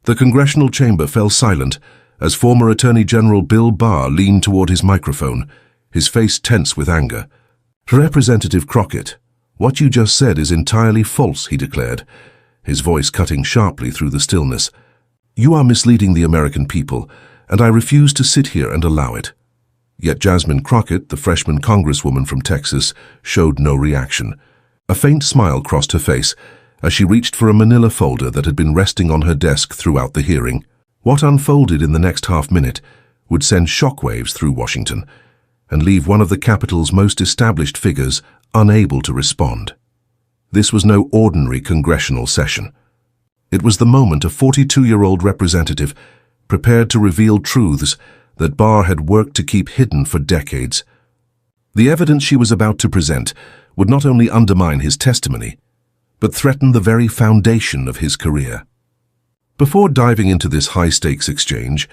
The congressional chamber fell silent as former Attorney General Bill Barr leaned toward his microphone, his face tense with anger. "Representative Crockett, what you just said is entirely false," he declared, his voice cutting sharply through the stillness. "You are misleading the American people, and I refuse to sit here and allow it." Yet Jasmine Crockett, the freshman congresswoman from Texas, showed no reaction. A faint smile crossed her face as she reached for a manila folder that had been resting on her desk throughout the hearing. What unfolded in the next half-minute would send shockwaves through Washington and leave one of the capital's most established figures unable to respond. This was no ordinary congressional session. It was the moment a 42-year-old representative prepared to reveal truths that Barr had worked to keep hidden for decades. The evidence she was about to present would not only undermine his testimony, but threaten the very foundation of his career. Before diving into this high-stakes exchange,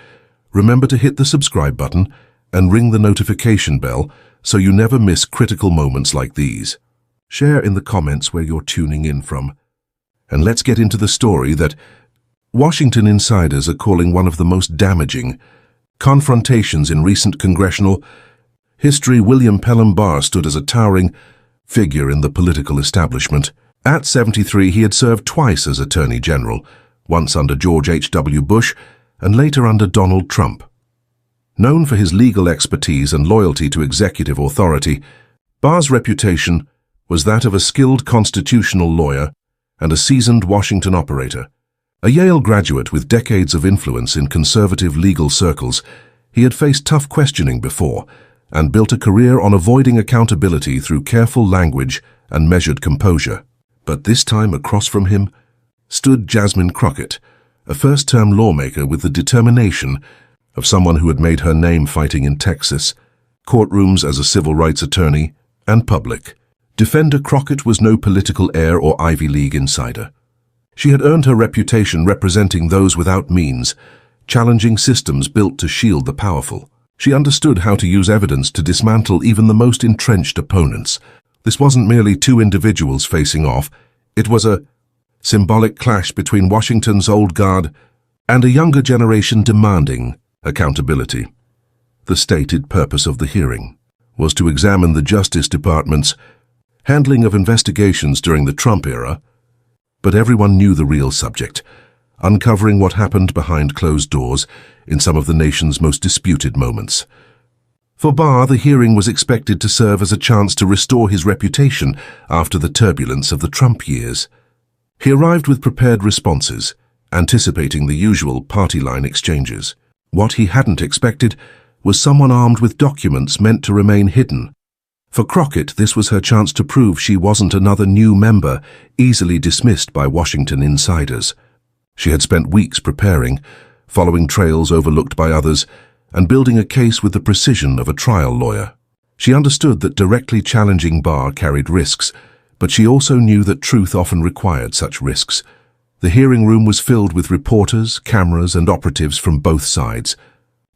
remember to hit the subscribe button and ring the notification bell so you never miss critical moments like these. Share in the comments where you're tuning in from. And let's get into the story that Washington insiders are calling one of the most damaging confrontations in recent congressional history. William Pelham Barr stood as a towering figure in the political establishment. At 73, he had served twice as Attorney General, once under George H.W. Bush and later under Donald Trump. Known for his legal expertise and loyalty to executive authority, Barr's reputation was that of a skilled constitutional lawyer and a seasoned Washington operator. A Yale graduate with decades of influence in conservative legal circles, he had faced tough questioning before and built a career on avoiding accountability through careful language and measured composure. But this time across from him stood Jasmine Crockett, a first-term lawmaker with the determination of someone who had made her name fighting in Texas, courtrooms as a civil rights attorney, and public. Defender Crockett was no political heir or Ivy League insider. She had earned her reputation representing those without means, challenging systems built to shield the powerful. She understood how to use evidence to dismantle even the most entrenched opponents. This wasn't merely two individuals facing off, it was a symbolic clash between Washington's old guard and a younger generation demanding accountability. The stated purpose of the hearing was to examine the Justice Department's handling of investigations during the Trump era, but everyone knew the real subject, uncovering what happened behind closed doors in some of the nation's most disputed moments. For Barr, the hearing was expected to serve as a chance to restore his reputation after the turbulence of the Trump years. He arrived with prepared responses, anticipating the usual party-line exchanges. What he hadn't expected was someone armed with documents meant to remain hidden. For Crockett, this was her chance to prove she wasn't another new member, easily dismissed by Washington insiders. She had spent weeks preparing, following trails overlooked by others, and building a case with the precision of a trial lawyer. She understood that directly challenging Barr carried risks, but she also knew that truth often required such risks. The hearing room was filled with reporters, cameras, and operatives from both sides.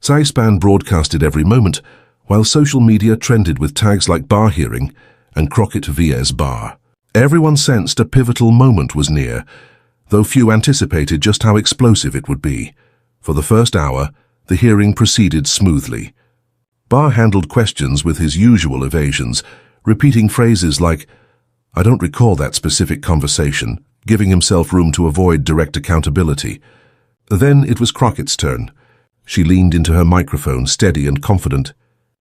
C-SPAN broadcasted every moment, while social media trended with tags like Barr hearing and Crockett vs. Barr. Everyone sensed a pivotal moment was near, though few anticipated just how explosive it would be. For the first hour, the hearing proceeded smoothly. Barr handled questions with his usual evasions, repeating phrases like, "I don't recall that specific conversation," giving himself room to avoid direct accountability. Then it was Crockett's turn. She leaned into her microphone, steady and confident.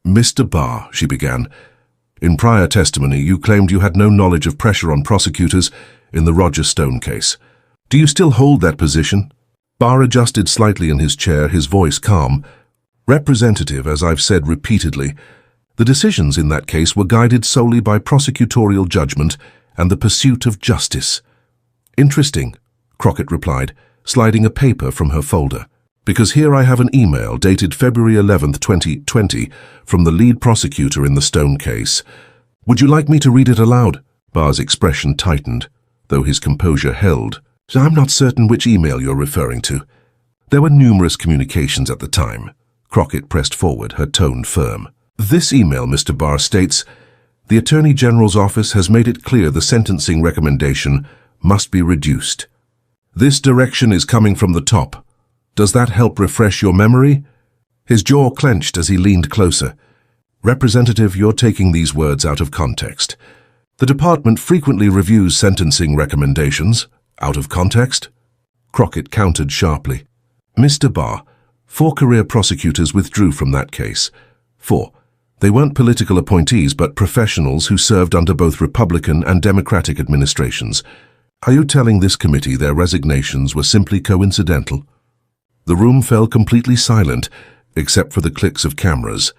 "Mr. Barr," she began, "in prior testimony you claimed you had no knowledge of pressure on prosecutors in the Roger Stone case. Do you still hold that position?" Barr adjusted slightly in his chair, his voice calm. "Representative, as I've said repeatedly, the decisions in that case were guided solely by prosecutorial judgment and the pursuit of justice." "Interesting," Crockett replied, sliding a paper from her folder. "Because here I have an email dated February 11th, 2020, from the lead prosecutor in the Stone case. Would you like me to read it aloud?" Barr's expression tightened, though his composure held. "I'm not certain which email you're referring to." There were numerous communications at the time. Crockett pressed forward, her tone firm. "This email, Mr. Barr, states, the Attorney General's office has made it clear the sentencing recommendation must be reduced. This direction is coming from the top. Does that help refresh your memory? His jaw clenched as he leaned closer. Representative, you're taking these words out of context. The department frequently reviews sentencing recommendations. Out of context? Crockett countered sharply. Mr. Barr, 4 career prosecutors withdrew from that case. 4. They weren't political appointees but professionals who served under both Republican and Democratic administrations. Are you telling this committee their resignations were simply coincidental? The room fell completely silent, except for the clicks of cameras.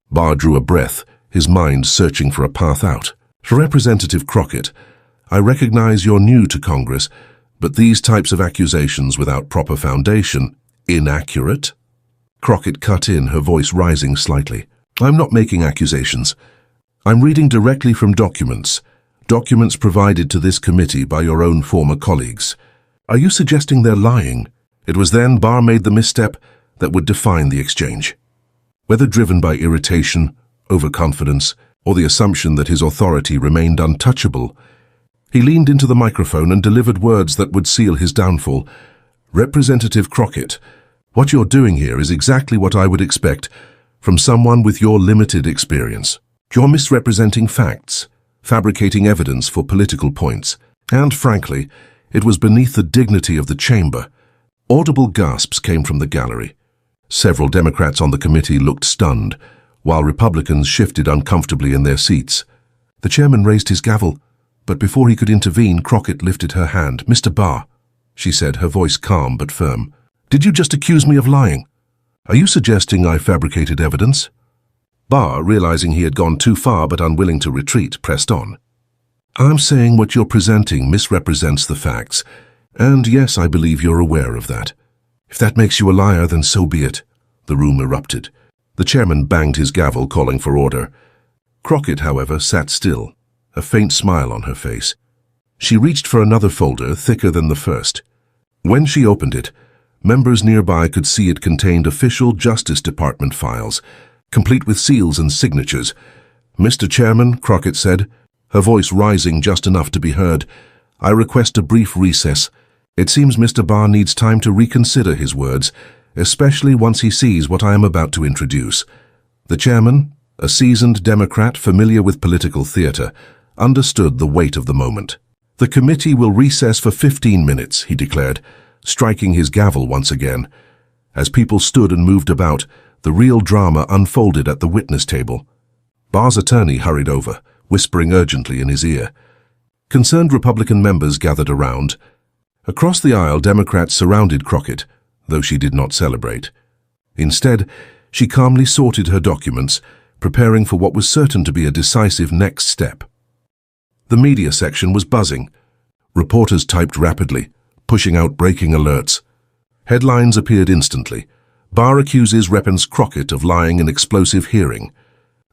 Barr drew a breath, his mind searching for a path out. Representative Crockett, I recognize you're new to Congress, but these types of accusations without proper foundation, inaccurate? Crockett cut in, her voice rising slightly. I'm not making accusations. I'm reading directly from documents provided to this committee by your own former colleagues. Are you suggesting they're lying? It was then Barr made the misstep that would define the exchange. Whether driven by irritation, overconfidence, or the assumption that his authority remained untouchable, he leaned into the microphone and delivered words that would seal his downfall. Representative Crockett, what you're doing here is exactly what I would expect from someone with your limited experience. You're misrepresenting facts, fabricating evidence for political points, and frankly, it was beneath the dignity of the chamber. Audible gasps came from the gallery. Several Democrats on the committee looked stunned, while Republicans shifted uncomfortably in their seats. The chairman raised his gavel, but before he could intervene, Crockett lifted her hand. Mr. Barr, she said, her voice calm but firm, did you just accuse me of lying? Are you suggesting I fabricated evidence? Barr, realizing he had gone too far but unwilling to retreat, pressed on. I'm saying what you're presenting misrepresents the facts, and yes, I believe you're aware of that. If that makes you a liar, then so be it. The room erupted. The chairman banged his gavel, calling for order. Crockett, however, sat still, a faint smile on her face. She reached for another folder, thicker than the first. When she opened it, members nearby could see it contained official Justice Department files, complete with seals and signatures. Mr. Chairman, Crockett said, her voice rising just enough to be heard, I request a brief recess. It seems Mr. Barr needs time to reconsider his words, especially once he sees what I am about to introduce. The chairman, a seasoned Democrat familiar with political theater, understood the weight of the moment. The committee will recess for 15 minutes, he declared, striking his gavel once again. As people stood and moved about, the real drama unfolded at the witness table. Barr's attorney hurried over, whispering urgently in his ear. Concerned Republican members gathered around. Across the aisle, Democrats surrounded Crockett, though she did not celebrate. Instead, she calmly sorted her documents, preparing for what was certain to be a decisive next step. The media section was buzzing. Reporters typed rapidly, pushing out breaking alerts. Headlines appeared instantly. Barr accuses Representative Crockett of lying in explosive hearing.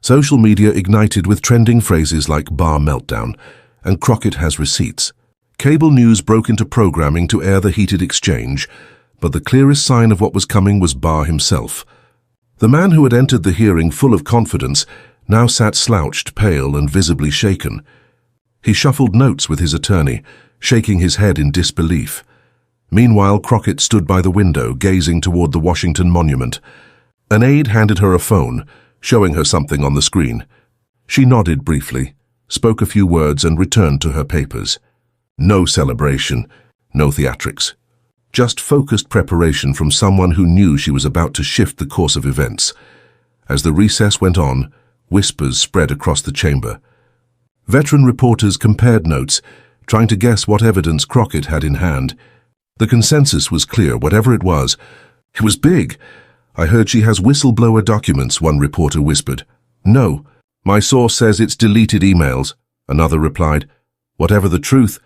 Social media ignited with trending phrases like Barr meltdown and Crockett has receipts. Cable news broke into programming to air the heated exchange, but the clearest sign of what was coming was Barr himself. The man who had entered the hearing full of confidence now sat slouched, pale, and visibly shaken. He shuffled notes with his attorney, shaking his head in disbelief. Meanwhile, Crockett stood by the window, gazing toward the Washington Monument. An aide handed her a phone, showing her something on the screen. She nodded briefly, spoke a few words, and returned to her papers. No celebration, no theatrics. Just focused preparation from someone who knew she was about to shift the course of events. As the recess went on, whispers spread across the chamber. Veteran reporters compared notes, trying to guess what evidence Crockett had in hand. The consensus was clear, whatever it was big. I heard she has whistleblower documents, one reporter whispered. No, my source says it's deleted emails, another replied. Whatever the truth,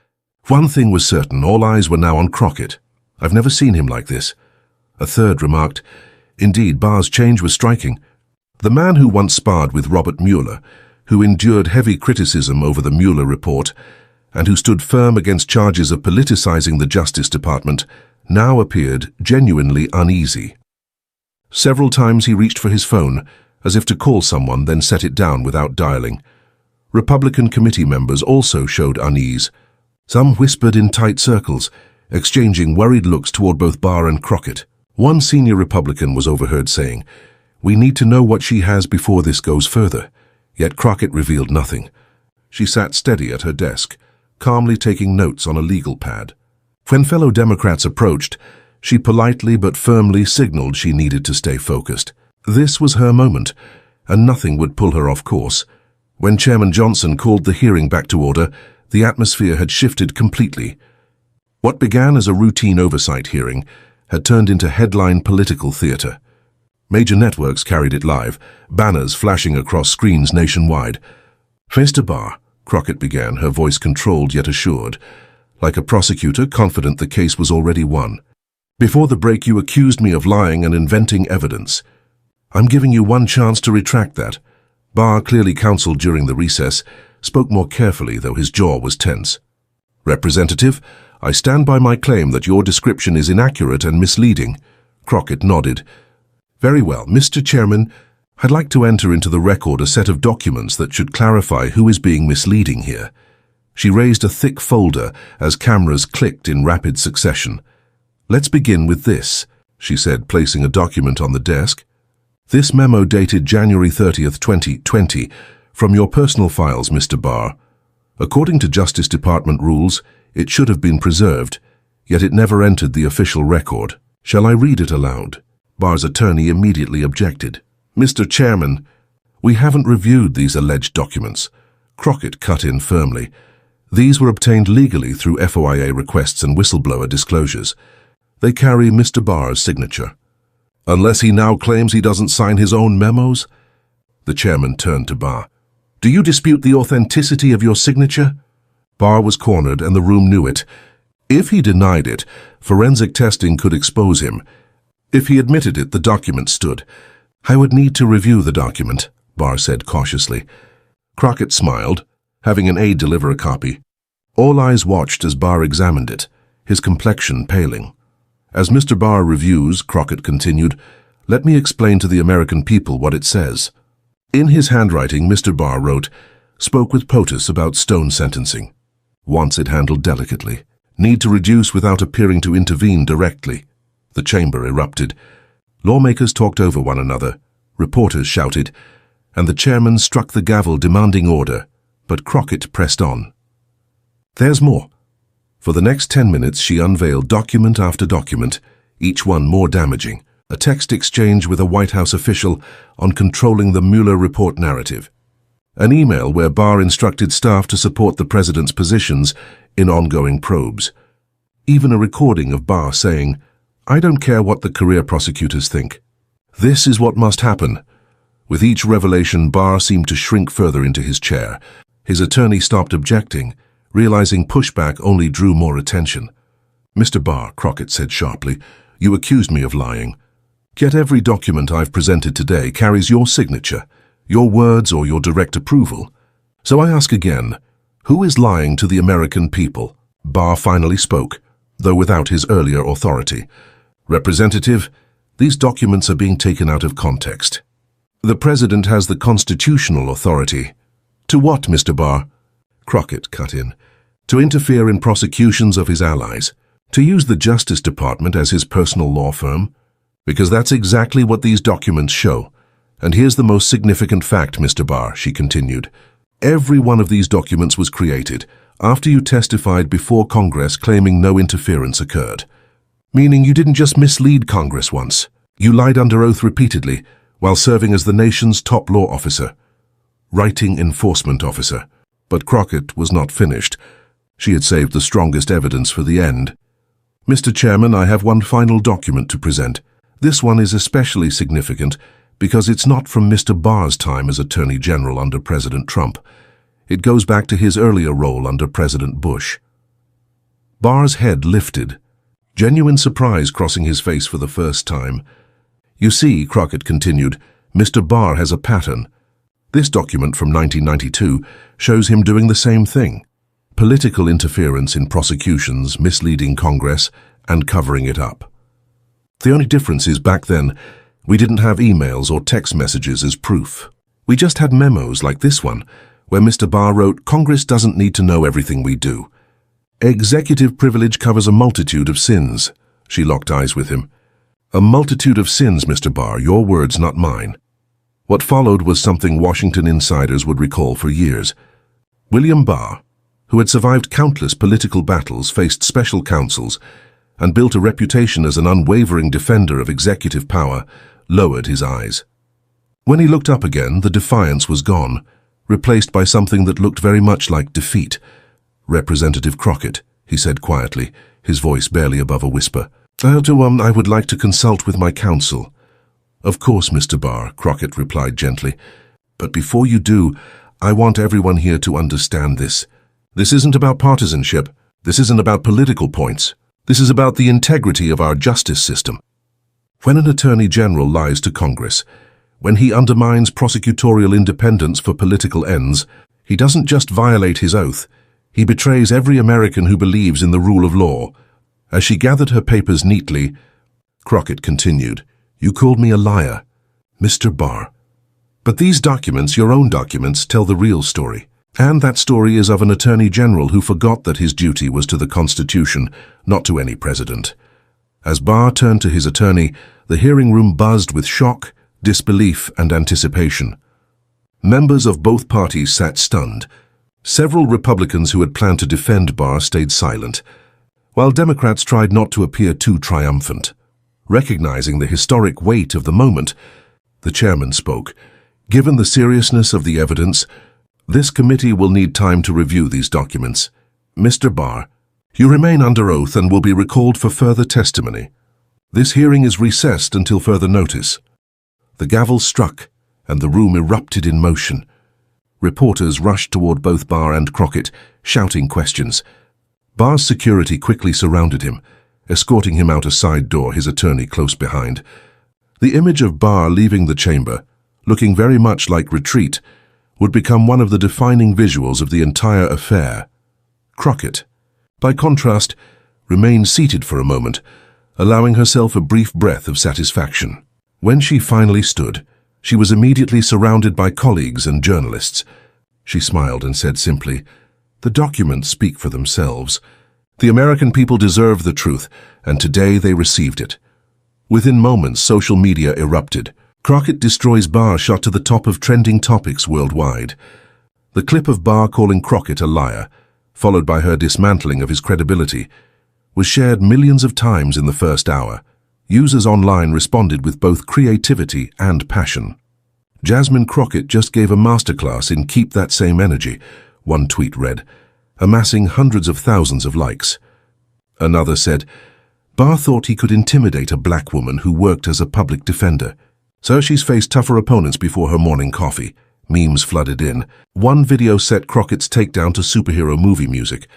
one thing was certain, all eyes were now on Crockett. I've never seen him like this. A third remarked, indeed, Barr's change was striking. The man who once sparred with Robert Mueller, who endured heavy criticism over the Mueller report, and who stood firm against charges of politicizing the Justice Department, now appeared genuinely uneasy. Several times he reached for his phone, as if to call someone, then set it down without dialing. Republican committee members also showed unease. Some whispered in tight circles, exchanging worried looks toward both Barr and Crockett. One senior Republican was overheard saying, "We need to know what she has before this goes further." Yet Crockett revealed nothing. She sat steady at her desk, calmly taking notes on a legal pad. When fellow Democrats approached, she politely but firmly signaled she needed to stay focused. This was her moment, and nothing would pull her off course. When Chairman Johnson called the hearing back to order, the atmosphere had shifted completely. What began as a routine oversight hearing had turned into headline political theater. Major networks carried it live, banners flashing across screens nationwide. "Mr. Barr," Crockett began, her voice controlled yet assured, like a prosecutor confident the case was already won. "Before the break you accused me of lying and inventing evidence. I'm giving you one chance to retract that." Barr, clearly counseled during the recess, spoke more carefully, though his jaw was tense. "Representative, I stand by my claim that your description is inaccurate and misleading." Crockett nodded. "Very well, Mr. Chairman, I'd like to enter into the record a set of documents that should clarify who is being misleading here." She raised a thick folder as cameras clicked in rapid succession. "Let's begin with this," she said, placing a document on the desk. "This memo dated January 30th, 2020, from your personal files, Mr. Barr. According to Justice Department rules, it should have been preserved, yet it never entered the official record. Shall I read it aloud?" Barr's attorney immediately objected. "Mr. Chairman, we haven't reviewed these alleged documents." Crockett cut in firmly. "These were obtained legally through FOIA requests and whistleblower disclosures. They carry Mr. Barr's signature." "Unless he now claims he doesn't sign his own memos?" The chairman turned to Barr. "Do you dispute the authenticity of your signature?" Barr was cornered, and the room knew it. If he denied it, forensic testing could expose him. If he admitted it, the document stood. "I would need to review the document," Barr said cautiously. Crockett smiled, having an aide deliver a copy. All eyes watched as Barr examined it, his complexion paling. "As Mr. Barr reviews," Crockett continued, "let me explain to the American people what it says." In his handwriting, Mr. Barr wrote, "Spoke with POTUS about Stone sentencing. Wants it handled delicately. Need to reduce without appearing to intervene directly." The chamber erupted. Lawmakers talked over one another. Reporters shouted, and the chairman struck the gavel demanding order, but Crockett pressed on. "There's more." For the next 10 minutes she unveiled document after document, each one more damaging. A text exchange with a White House official on controlling the Mueller report narrative. An email where Barr instructed staff to support the president's positions in ongoing probes. Even a recording of Barr saying, "I don't care what the career prosecutors think. This is what must happen." With each revelation, Barr seemed to shrink further into his chair. His attorney stopped objecting, realizing pushback only drew more attention. "Mr. Barr," Crockett said sharply, "you accused me of lying. Yet every document I've presented today carries your signature, your words or your direct approval. So I ask again, who is lying to the American people?" Barr finally spoke, though without his earlier authority. "Representative, these documents are being taken out of context. The president has the constitutional authority." "To what, Mr. Barr?" Crockett cut in. "To interfere in prosecutions of his allies. To use the Justice Department as his personal law firm. Because that's exactly what these documents show. And here's the most significant fact, Mr. Barr," she continued. "Every one of these documents was created after you testified before Congress claiming no interference occurred. Meaning you didn't just mislead Congress once. You lied under oath repeatedly while serving as the nation's top law officer, writing enforcement officer." But Crockett was not finished. She had saved the strongest evidence for the end. "Mr. Chairman, I have one final document to present. This one is especially significant because it's not from Mr. Barr's time as Attorney General under President Trump. It goes back to his earlier role under President Bush." Barr's head lifted, genuine surprise crossing his face for the first time. "You see," Crockett continued, "Mr. Barr has a pattern. This document from 1992 shows him doing the same thing. Political interference in prosecutions, misleading Congress, and covering it up. The only difference is back then, we didn't have emails or text messages as proof. We just had memos like this one, where Mr. Barr wrote, 'Congress doesn't need to know everything we do.' Executive privilege covers a multitude of sins. She locked eyes with him. A multitude of sins, Mr. Barr, your words, not mine. What followed was something Washington insiders would recall for years. William Barr, who had survived countless political battles, faced special counsels, and built a reputation as an unwavering defender of executive power, lowered his eyes. When he looked up again, the defiance was gone, replaced by something that looked very much like defeat. Representative Crockett, he said quietly, his voice barely above a whisper. I would like to consult with my counsel. Of course, Mr. Barr, Crockett replied gently. But before you do, I want everyone here to understand this. This isn't about partisanship. This isn't about political points. This is about the integrity of our justice system. When an attorney general lies to Congress, when he undermines prosecutorial independence for political ends, he doesn't just violate his oath. He betrays every American who believes in the rule of law. As she gathered her papers neatly, Crockett continued, You called me a liar, Mr. Barr. But these documents, your own documents, tell the real story. And that story is of an attorney general who forgot that his duty was to the Constitution, not to any president. As Barr turned to his attorney, the hearing room buzzed with shock, disbelief, and anticipation. Members of both parties sat stunned. Several Republicans who had planned to defend Barr stayed silent, while Democrats tried not to appear too triumphant. Recognizing the historic weight of the moment, the chairman spoke. Given the seriousness of the evidence, this committee will need time to review these documents. Mr. Barr, you remain under oath and will be recalled for further testimony. This hearing is recessed until further notice. The gavel struck, and the room erupted in motion. Reporters rushed toward both Barr and Crockett, shouting questions. Barr's security quickly surrounded him, escorting him out a side door, his attorney close behind. The image of Barr leaving the chamber, looking very much like retreat, would become one of the defining visuals of the entire affair. Crockett, by contrast, remained seated for a moment, allowing herself a brief breath of satisfaction. When she finally stood, she was immediately surrounded by colleagues and journalists. She smiled and said simply, The documents speak for themselves. The American people deserve the truth, and today they received it. Within moments, social media erupted. Crockett destroys Barr shot to the top of trending topics worldwide. The clip of Barr calling Crockett a liar, followed by her dismantling of his credibility, was shared millions of times in the first hour. Users online responded with both creativity and passion. Jasmine Crockett just gave a masterclass in Keep That Same Energy, one tweet read, amassing hundreds of thousands of likes. Another said, Barr thought he could intimidate a black woman who worked as a public defender, so she's faced tougher opponents before her morning coffee. Memes flooded in. One video set Crockett's takedown to superhero movie music.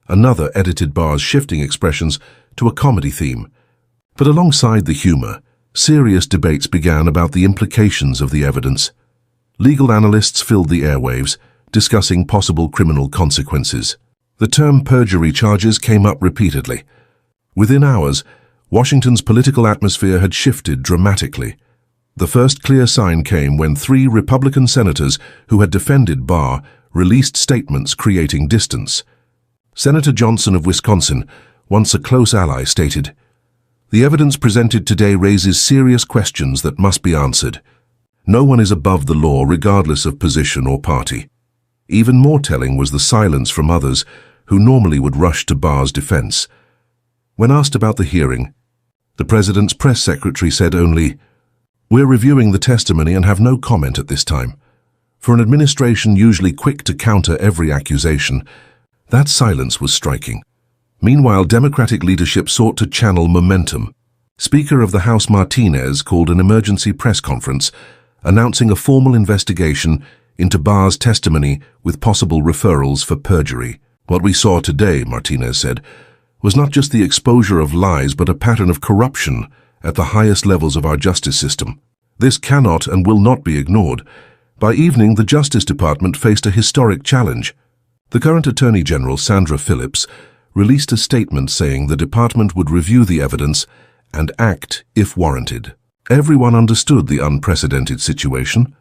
Another edited Barr's shifting expressions to a comedy theme. But alongside the humor, serious debates began about the implications of the evidence. Legal analysts filled the airwaves, discussing possible criminal consequences. The term perjury charges came up repeatedly. Within hours, Washington's political atmosphere had shifted dramatically. The first clear sign came when 3 Republican senators who had defended Barr released statements creating distance. Senator Johnson of Wisconsin, once a close ally, stated, The evidence presented today raises serious questions that must be answered. No one is above the law regardless of position or party. Even more telling was the silence from others who normally would rush to Barr's defense. When asked about the hearing, the president's press secretary said only, We're reviewing the testimony and have no comment at this time. For an administration usually quick to counter every accusation, that silence was striking. Meanwhile, Democratic leadership sought to channel momentum. Speaker of the House Martinez called an emergency press conference, announcing a formal investigation into Barr's testimony with possible referrals for perjury. What we saw today, Martinez said, was not just the exposure of lies but a pattern of corruption at the highest levels of our justice system. This cannot and will not be ignored. By evening, the Justice Department faced a historic challenge. The current Attorney General, Sandra Phillips, released a statement saying the department would review the evidence and act if warranted. Everyone understood the unprecedented situation.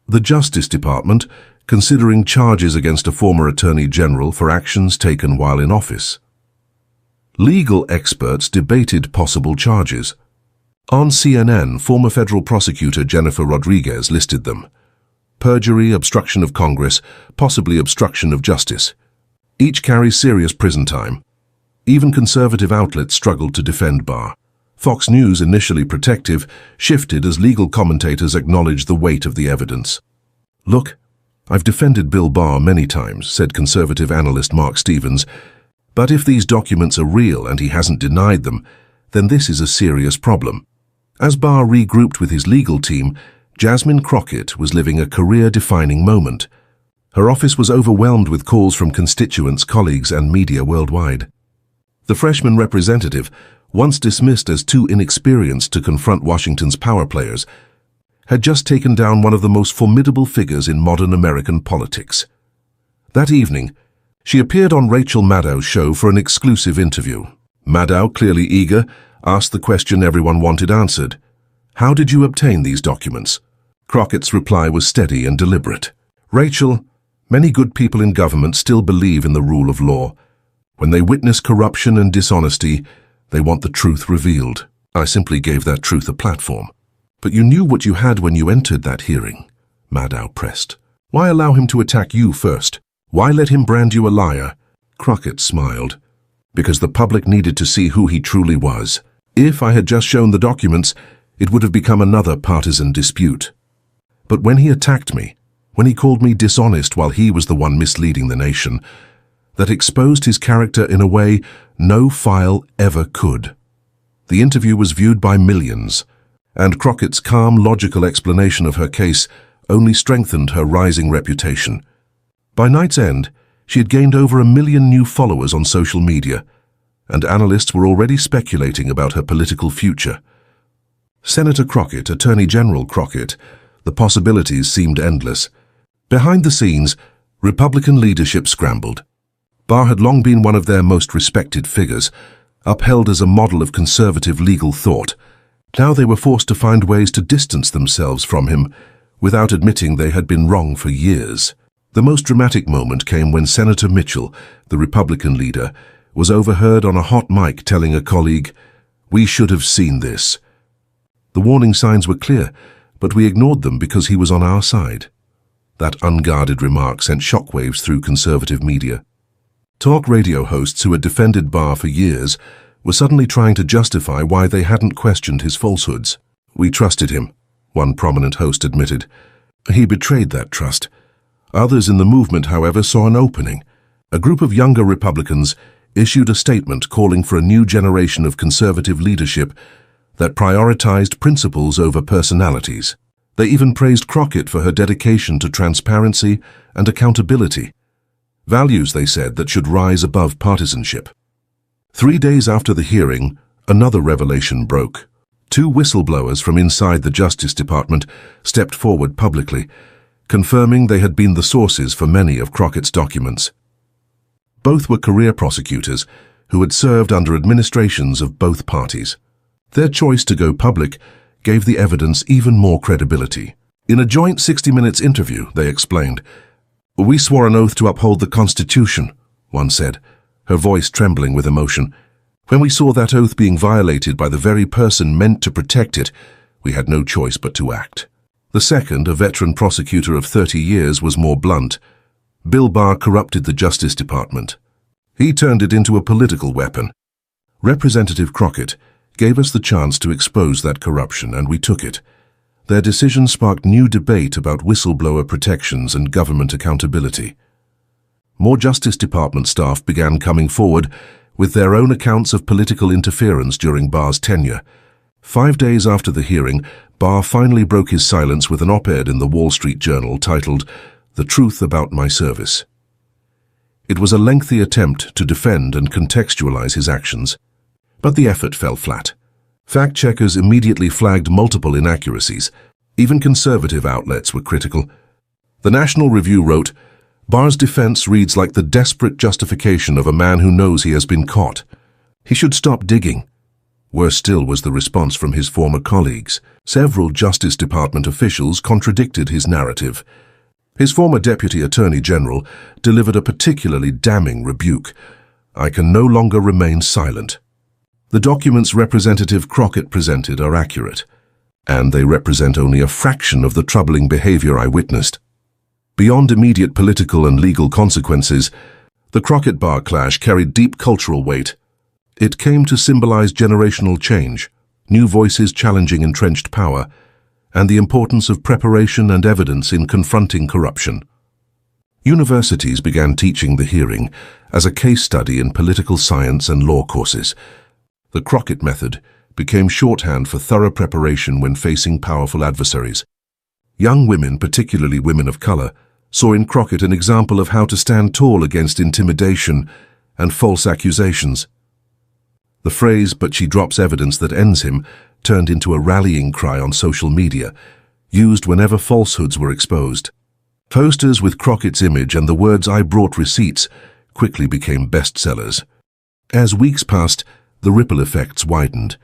The Justice Department, considering charges against a former Attorney General for actions taken while in office. Legal experts debated possible charges. On CNN, former federal prosecutor Jennifer Rodriguez listed them: perjury, obstruction of Congress, possibly obstruction of justice. Each carries serious prison time. Even conservative outlets struggled to defend Barr. Fox News, initially protective, shifted as legal commentators acknowledged the weight of the evidence. "Look, I've defended Bill Barr many times," said conservative analyst Mark Stevens, "but if these documents are real and he hasn't denied them, then this is a serious problem." As Barr regrouped with his legal team, Jasmine Crockett was living a career-defining moment. Her office was overwhelmed with calls from constituents, colleagues, and media worldwide. The freshman representative, once dismissed as too inexperienced to confront Washington's power players, had just taken down one of the most formidable figures in modern American politics. That evening, she appeared on Rachel Maddow's show for an exclusive interview. Maddow, clearly eager, asked the question everyone wanted answered: "How did you obtain these documents?" Crockett's reply was steady and deliberate. "Rachel, many good people in government still believe in the rule of law. When they witness corruption and dishonesty, they want the truth revealed. I simply gave that truth a platform." "But you knew what you had when you entered that hearing," Maddow pressed. "Why allow him to attack you first? Why let him brand you a liar?" Crockett smiled. "Because the public needed to see who he truly was. If I had just shown the documents, it would have become another partisan dispute. But when he attacked me, when he called me dishonest while he was the one misleading the nation, that exposed his character in a way no file ever could." The interview was viewed by millions, and Crockett's calm, logical explanation of her case only strengthened her rising reputation. By night's end, she had gained over 1 million new followers on social media, and analysts were already speculating about her political future. Senator Crockett, Attorney General Crockett, the possibilities seemed endless. Behind the scenes, Republican leadership scrambled. Barr had long been one of their most respected figures, upheld as a model of conservative legal thought. Now they were forced to find ways to distance themselves from him, without admitting they had been wrong for years. The most dramatic moment came when Senator Mitchell, the Republican leader, was overheard on a hot mic telling a colleague, "We should have seen this." The warning signs were clear, but we ignored them because he was on our side. That unguarded remark sent shockwaves through conservative media. Talk radio hosts who had defended Barr for years were suddenly trying to justify why they hadn't questioned his falsehoods. "We trusted him," one prominent host admitted. "He betrayed that trust." Others in the movement, however, saw an opening. A group of younger Republicans issued a statement calling for a new generation of conservative leadership that prioritized principles over personalities. They even praised Crockett for her dedication to transparency and accountability, values, they said, that should rise above partisanship. 3 days after the hearing, another revelation broke. 2 whistleblowers from inside the Justice Department stepped forward publicly, confirming they had been the sources for many of Crockett's documents. Both were career prosecutors who had served under administrations of both parties. Their choice to go public gave the evidence even more credibility. In a joint 60 Minutes interview, they explained, "We swore an oath to uphold the Constitution," one said, her voice trembling with emotion. "When we saw that oath being violated by the very person meant to protect it, we had no choice but to act." The second, a veteran prosecutor of 30 years, was more blunt. Bill Barr corrupted the Justice Department. He turned it into a political weapon. Representative Crockett gave us the chance to expose that corruption, and we took it. Their decision sparked new debate about whistleblower protections and government accountability. More Justice Department staff began coming forward with their own accounts of political interference during Barr's tenure. 5 days after the hearing, Barr finally broke his silence with an op-ed in the Wall Street Journal titled, "The Truth About My Service." It was a lengthy attempt to defend and contextualize his actions, but the effort fell flat. Fact-checkers immediately flagged multiple inaccuracies. Even conservative outlets were critical. The National Review wrote, "Barr's defense reads like the desperate justification of a man who knows he has been caught. He should stop digging." Worse still was the response from his former colleagues. Several Justice Department officials contradicted his narrative. His former Deputy Attorney General delivered a particularly damning rebuke. I can no longer remain silent. The documents Representative Crockett presented are accurate, and they represent only a fraction of the troubling behavior I witnessed. Beyond immediate political and legal consequences, the Crockett-Barr clash carried deep cultural weight. It came to symbolize generational change, new voices challenging entrenched power, and the importance of preparation and evidence in confronting corruption. Universities began teaching the hearing as a case study in political science and law courses. The Crockett method became shorthand for thorough preparation when facing powerful adversaries. Young women, particularly women of color, saw in Crockett an example of how to stand tall against intimidation and false accusations. The phrase, "but she drops evidence that ends him," turned into a rallying cry on social media, used whenever falsehoods were exposed. Posters with Crockett's image and the words "I brought receipts" quickly became bestsellers. As weeks passed, the ripple effects widened.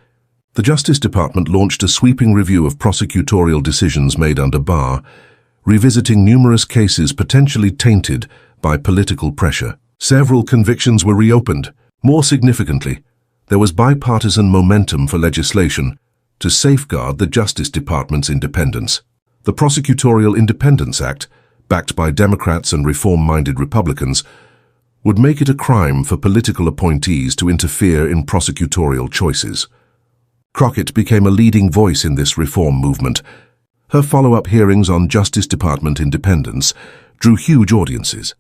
The Justice Department launched a sweeping review of prosecutorial decisions made under Barr, revisiting numerous cases potentially tainted by political pressure. Several convictions were reopened. More significantly, there was bipartisan momentum for legislation to safeguard the Justice Department's independence. The Prosecutorial Independence Act, backed by Democrats and reform-minded Republicans, would make it a crime for political appointees to interfere in prosecutorial choices. Crockett became a leading voice in this reform movement. Her follow-up hearings on Justice Department independence drew huge audiences,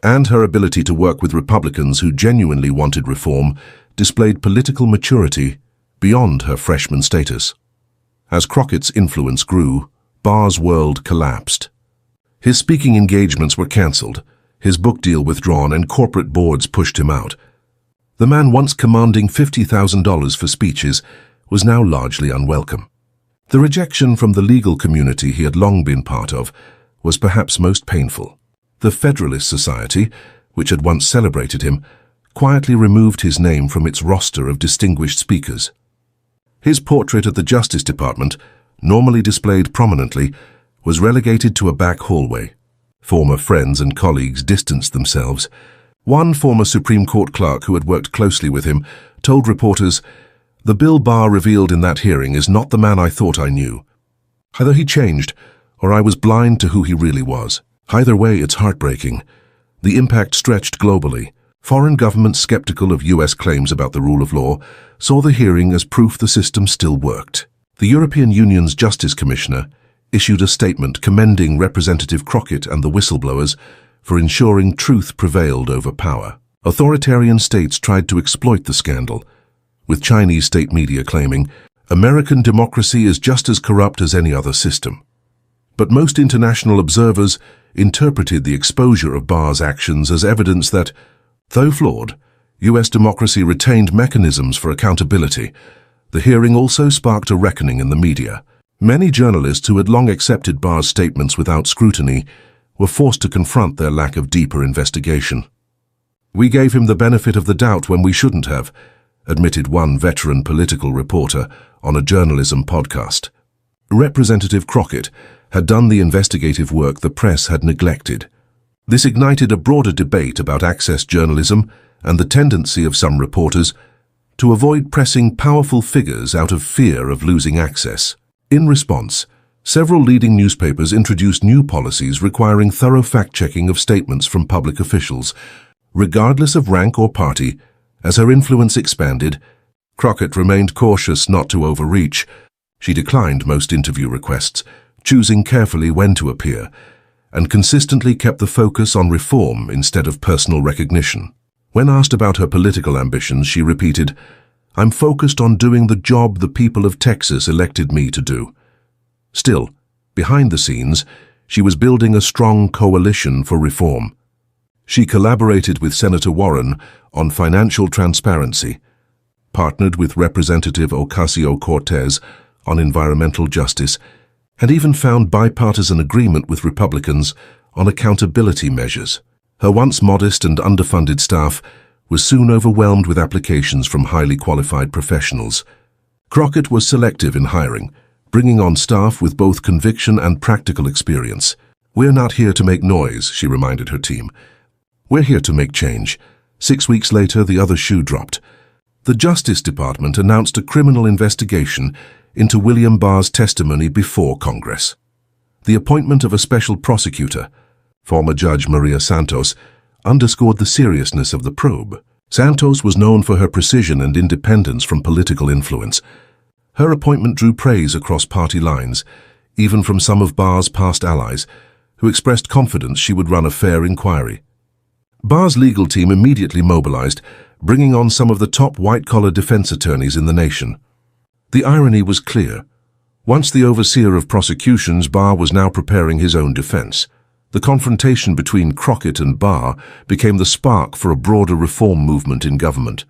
and her ability to work with Republicans who genuinely wanted reform displayed political maturity beyond her freshman status. As Crockett's influence grew, Barr's world collapsed. His speaking engagements were cancelled, his book deal withdrawn, and corporate boards pushed him out. The man once commanding $50,000 for speeches was now largely unwelcome. The rejection from the legal community he had long been part of was perhaps most painful. The Federalist Society, which had once celebrated him, quietly removed his name from its roster of distinguished speakers. His portrait at the Justice Department, normally displayed prominently, was relegated to a back hallway. Former friends and colleagues distanced themselves. One former Supreme Court clerk who had worked closely with him told reporters, "The Bill Barr revealed in that hearing is not the man I thought I knew. Either he changed, or I was blind to who he really was. Either way, it's heartbreaking." The impact stretched globally. Foreign governments skeptical of U.S. claims about the rule of law saw the hearing as proof the system still worked. The European Union's Justice Commissioner issued a statement commending Representative Crockett and the whistleblowers for ensuring truth prevailed over power. Authoritarian states tried to exploit the scandal, with Chinese state media claiming, "American democracy is just as corrupt as any other system." But most international observers interpreted the exposure of Barr's actions as evidence that, though flawed, U.S. democracy retained mechanisms for accountability. The hearing also sparked a reckoning in the media. Many journalists who had long accepted Barr's statements without scrutiny were forced to confront their lack of deeper investigation. "We gave him the benefit of the doubt when we shouldn't have," admitted one veteran political reporter on a journalism podcast. Representative Crockett had done the investigative work the press had neglected. This ignited a broader debate about access journalism and the tendency of some reporters to avoid pressing powerful figures out of fear of losing access. In response, several leading newspapers introduced new policies requiring thorough fact-checking of statements from public officials, regardless of rank or party. As her influence expanded, Crockett remained cautious not to overreach. She declined most interview requests, choosing carefully when to appear, and consistently kept the focus on reform instead of personal recognition. When asked about her political ambitions, she repeated, "I'm focused on doing the job the people of Texas elected me to do." Still, behind the scenes, she was building a strong coalition for reform. She collaborated with Senator Warren on financial transparency, partnered with Representative Ocasio-Cortez on environmental justice, and even found bipartisan agreement with Republicans on accountability measures. Her once modest and underfunded staff was soon overwhelmed with applications from highly qualified professionals. Crockett was selective in hiring, bringing on staff with both conviction and practical experience. "We're not here to make noise," she reminded her team. "We're here to make change." 6 weeks later, the other shoe dropped. The Justice Department announced a criminal investigation into William Barr's testimony before Congress. The appointment of a special prosecutor, former Judge Maria Santos, underscored the seriousness of the probe. Santos was known for her precision and independence from political influence. Her appointment drew praise across party lines, even from some of Barr's past allies, who expressed confidence she would run a fair inquiry. Barr's legal team immediately mobilized, bringing on some of the top white-collar defense attorneys in the nation. The irony was clear. Once the overseer of prosecutions, Barr was now preparing his own defense. The confrontation between Crockett and Barr became the spark for a broader reform movement in government.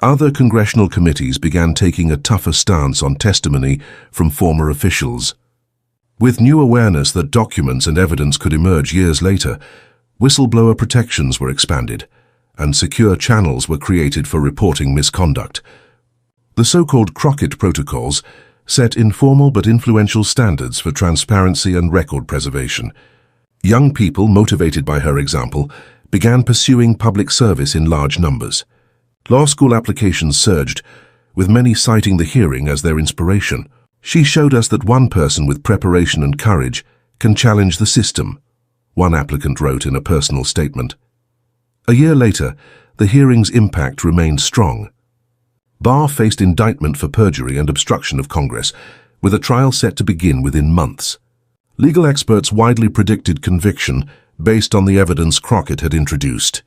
Other congressional committees began taking a tougher stance on testimony from former officials. With new awareness that documents and evidence could emerge years later, whistleblower protections were expanded, and secure channels were created for reporting misconduct. The so-called Crockett Protocols set informal but influential standards for transparency and record preservation. Young people, motivated by her example, began pursuing public service in large numbers. Law school applications surged, with many citing the hearing as their inspiration. She showed us that one person with preparation and courage can challenge the system, one applicant wrote in a personal statement. A year later, the hearing's impact remained strong. Barr faced indictment for perjury and obstruction of Congress, with a trial set to begin within months. Legal experts widely predicted conviction based on the evidence Crockett had introduced.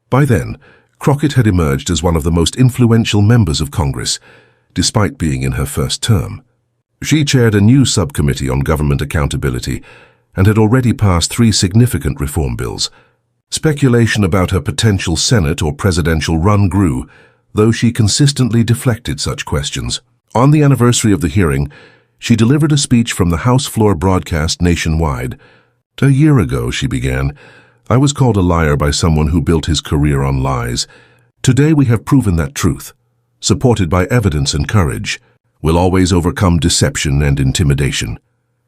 By then, Crockett had emerged as one of the most influential members of Congress, despite being in her first term. She chaired a new subcommittee on government accountability and had already passed 3 significant reform bills. Speculation about her potential Senate or presidential run grew, though she consistently deflected such questions. On the anniversary of the hearing, she delivered a speech from the House floor broadcast nationwide. "A year ago," she began, "I was called a liar by someone who built his career on lies. Today we have proven that truth, supported by evidence and courage, will always overcome deception and intimidation."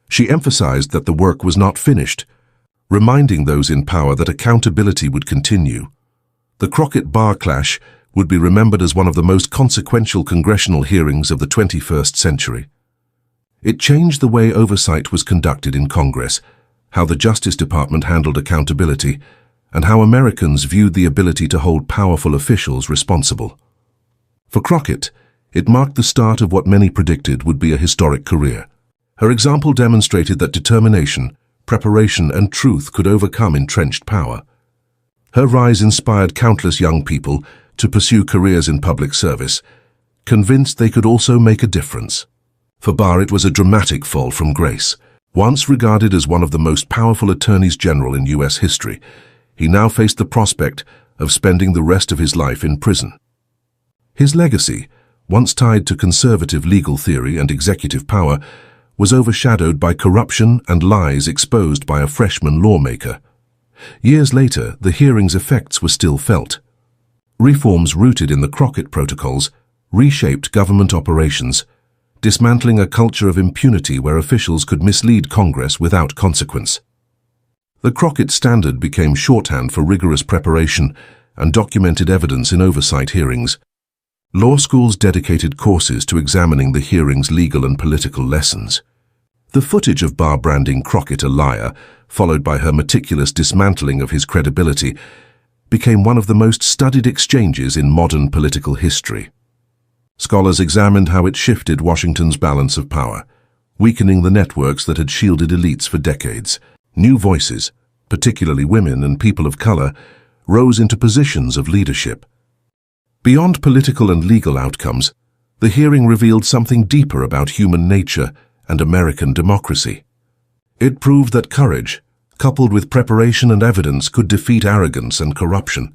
She emphasized that the work was not finished, reminding those in power that accountability would continue. The Crockett-Barr clash would be remembered as one of the most consequential congressional hearings of the 21st century. It changed the way oversight was conducted in Congress, how the Justice Department handled accountability, and how Americans viewed the ability to hold powerful officials responsible. For Crockett, it marked the start of what many predicted would be a historic career. Her example demonstrated that determination, preparation, and truth could overcome entrenched power. Her rise inspired countless young people to pursue careers in public service, convinced they could also make a difference. For Barr, it was a dramatic fall from grace. Once regarded as one of the most powerful attorneys general in U.S. history, he now faced the prospect of spending the rest of his life in prison. His legacy, once tied to conservative legal theory and executive power, was overshadowed by corruption and lies exposed by a freshman lawmaker. Years later, the hearing's effects were still felt. Reforms rooted in the Crockett Protocols reshaped government operations, dismantling a culture of impunity where officials could mislead Congress without consequence. The Crockett Standard became shorthand for rigorous preparation and documented evidence in oversight hearings. Law schools dedicated courses to examining the hearing's legal and political lessons. The footage of Barr branding Crockett a liar, followed by her meticulous dismantling of his credibility, became one of the most studied exchanges in modern political history. Scholars examined how it shifted Washington's balance of power, weakening the networks that had shielded elites for decades. New voices, particularly women and people of color, rose into positions of leadership. Beyond political and legal outcomes, the hearing revealed something deeper about human nature and American democracy. It proved that courage, coupled with preparation and evidence, could defeat arrogance and corruption.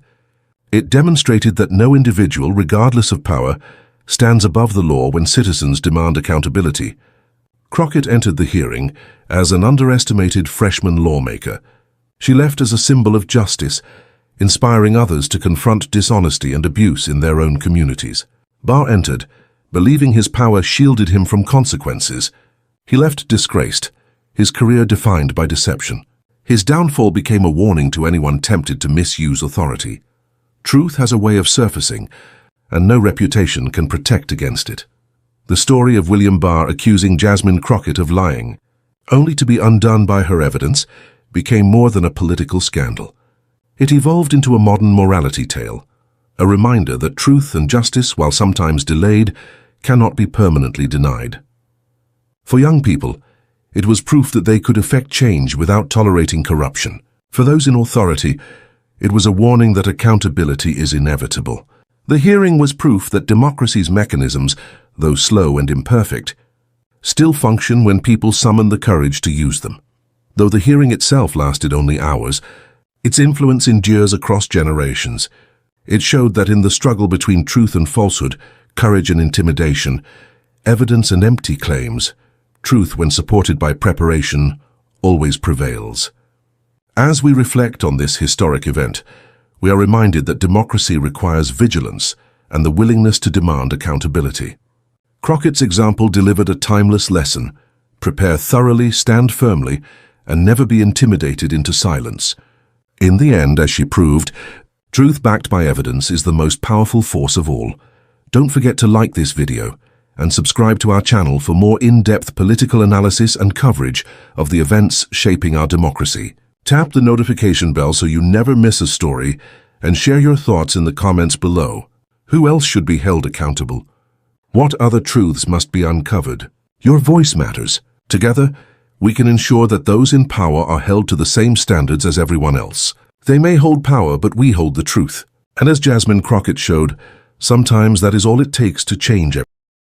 It demonstrated that no individual, regardless of power, stands above the law when citizens demand accountability. Crockett entered the hearing as an underestimated freshman lawmaker. She left as a symbol of justice, inspiring others to confront dishonesty and abuse in their own communities. Barr entered, believing his power shielded him from consequences. He left disgraced, his career defined by deception. His downfall became a warning to anyone tempted to misuse authority. Truth has a way of surfacing, and no reputation can protect against it. The story of William Barr accusing Jasmine Crockett of lying, only to be undone by her evidence, became more than a political scandal. It evolved into a modern morality tale, a reminder that truth and justice, while sometimes delayed, cannot be permanently denied. For young people, it was proof that they could effect change without tolerating corruption. For those in authority, it was a warning that accountability is inevitable. The hearing was proof that democracy's mechanisms, though slow and imperfect, still function when people summon the courage to use them. Though the hearing itself lasted only hours, its influence endures across generations. It showed that in the struggle between truth and falsehood, courage and intimidation, evidence and empty claims, truth, when supported by preparation, always prevails. As we reflect on this historic event, we are reminded that democracy requires vigilance and the willingness to demand accountability. Crockett's example delivered a timeless lesson: prepare thoroughly, stand firmly, and never be intimidated into silence. In the end, as she proved, truth backed by evidence is the most powerful force of all. Don't forget to like this video and subscribe to our channel for more in-depth political analysis and coverage of the events shaping our democracy. Tap the notification bell so you never miss a story, and share your thoughts in the comments below. Who else should be held accountable? What other truths must be uncovered? Your voice matters. Together, we can ensure that those in power are held to the same standards as everyone else. They may hold power, but we hold the truth. And as Jasmine Crockett showed, sometimes that is all it takes to change everything.